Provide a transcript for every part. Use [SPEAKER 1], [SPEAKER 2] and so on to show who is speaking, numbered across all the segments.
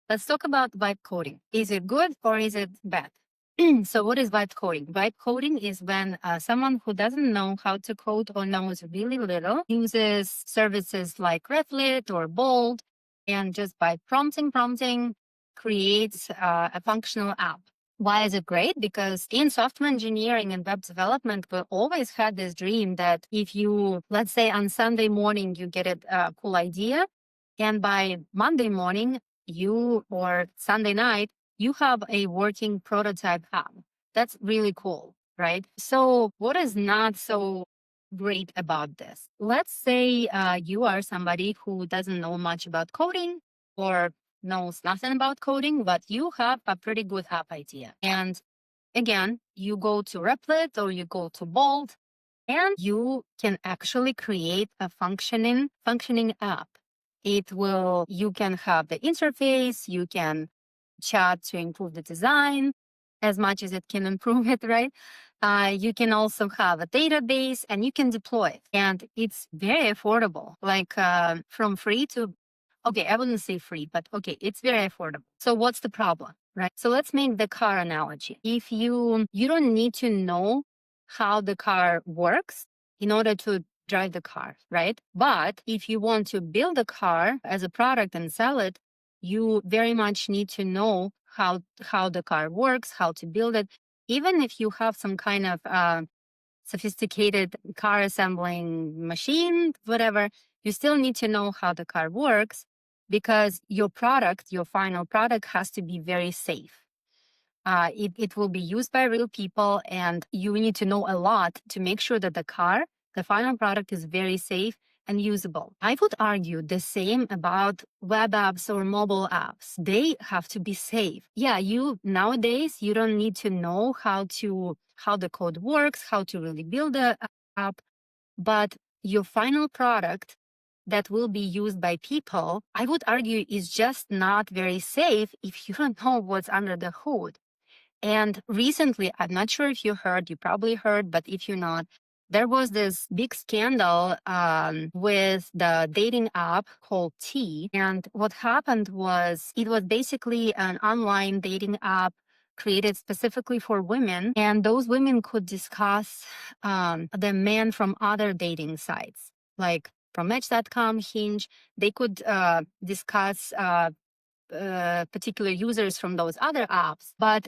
[SPEAKER 1] let's talk about vibe coding. Is it good or is it bad? So what is vibe coding? Vibe coding is when someone who doesn't know how to code or knows really little uses services like Replit or Bold, and just by prompting, creates a functional app. Why is it great? Because in software engineering and web development, we always had this dream that if you, let's say on Sunday morning, you get a cool idea, and by Monday morning, or Sunday night, you have a working prototype app. That's really cool, right? So what is not so great about this? Let's say you are somebody who doesn't know much about coding or knows nothing about coding, but you have a pretty good app idea. And again, you go to Replit or you go to Bold, and you can actually create a functioning app. You can have the interface, you can chat to improve the design as much as it can improve it, right? You can also have a database and you can deploy it. And it's very affordable, like from free to, okay, I wouldn't say free, but okay, it's very affordable. So what's the problem, right? So let's make the car analogy. If you don't need to know how the car works in order to drive the car, right? But if you want to build a car as a product and sell it, you very much need to know how the car works, how to build it. Even if you have some kind of sophisticated car assembling machine, whatever, you still need to know how the car works, because your final product has to be very safe. It will be used by real people, and you need to know a lot to make sure that the final product is very safe and usable. I would argue the same about web apps or mobile apps. They have to be safe. Yeah, nowadays you don't need to know how the code works, how to really build a app, but your final product that will be used by people, I would argue, is just not very safe if you don't know what's under the hood. And recently, I'm not sure if you probably heard, but if you're not, there was this big scandal with the dating app called T. And what happened was, it was basically an online dating app created specifically for women. And those women could discuss the men from other dating sites, like from Match.com, Hinge. They could discuss particular users from those other apps. But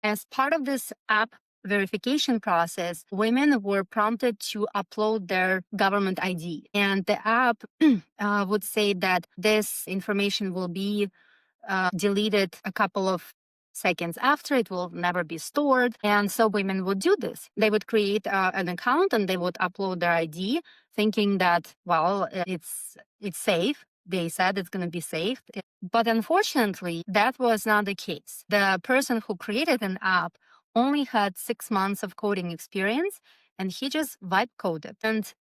[SPEAKER 1] as part of this app verification process, women were prompted to upload their government ID. And the app would say that this information will be deleted a couple of seconds after, it will never be stored. And so women would do this. They would create an account and they would upload their ID, thinking that, well, it's safe. They said it's going to be safe. But unfortunately, that was not the case. The person who created an app only had 6 months of coding experience, and he just vibe coded. And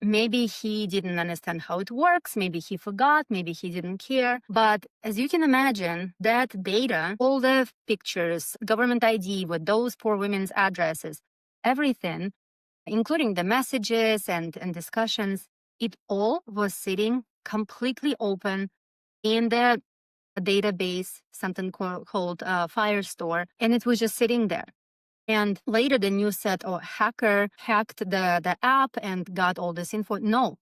[SPEAKER 1] maybe he didn't understand how it works, maybe he forgot, maybe he didn't care. But as you can imagine, that data, all the pictures, government ID with those poor women's addresses, everything, including the messages and discussions, it all was sitting completely open in the database, something called Firestore, and it was just sitting there. And later the news said, oh, hacker hacked the app and got all this info. No,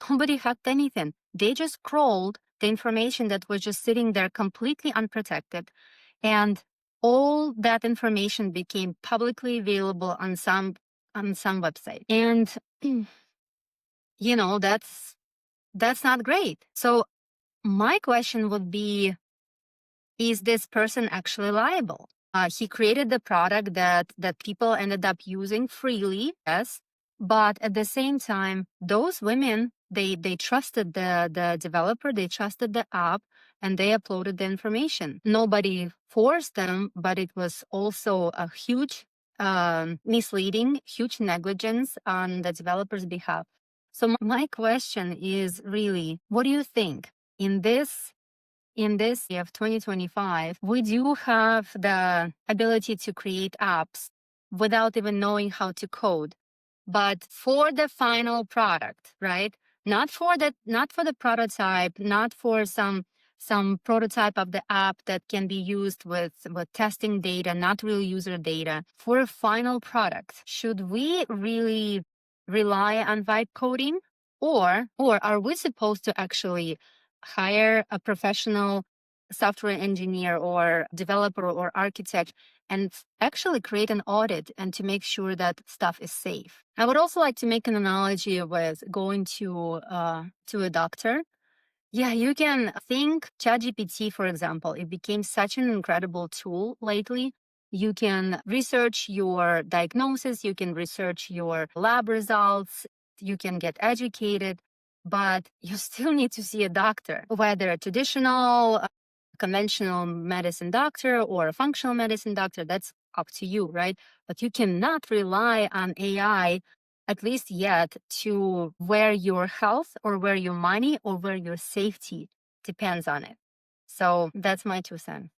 [SPEAKER 1] nobody hacked anything. They just crawled the information that was just sitting there completely unprotected. And all that information became publicly available on some website. And, that's not great. So my question would be, is this person actually liable? He created the product that people ended up using freely, yes. But at the same time, those women, they trusted the developer, they trusted the app, and they uploaded the information. Nobody forced them, but it was also a huge misleading, huge negligence on the developer's behalf. So my question is really, what do you think? In this year of 2025, we do have the ability to create apps without even knowing how to code, but for the final product, right? Not for the prototype, not for some some prototype of the app that can be used with testing data, not real user data, for a final product. Should we really rely on vibe coding, or are we supposed to actually hire a professional software engineer or developer or architect and actually create an audit and to make sure that stuff is safe? I would also like to make an analogy with going to a doctor. Yeah, you can think ChatGPT, for example. It became such an incredible tool lately. You can research your diagnosis, you can research your lab results, you can get educated, but you still need to see a doctor, whether a traditional, conventional medicine doctor or a functional medicine doctor. That's up to you, right? But you cannot rely on AI, at least yet, to where your health or where your money or where your safety depends on it. So that's my 2 cents.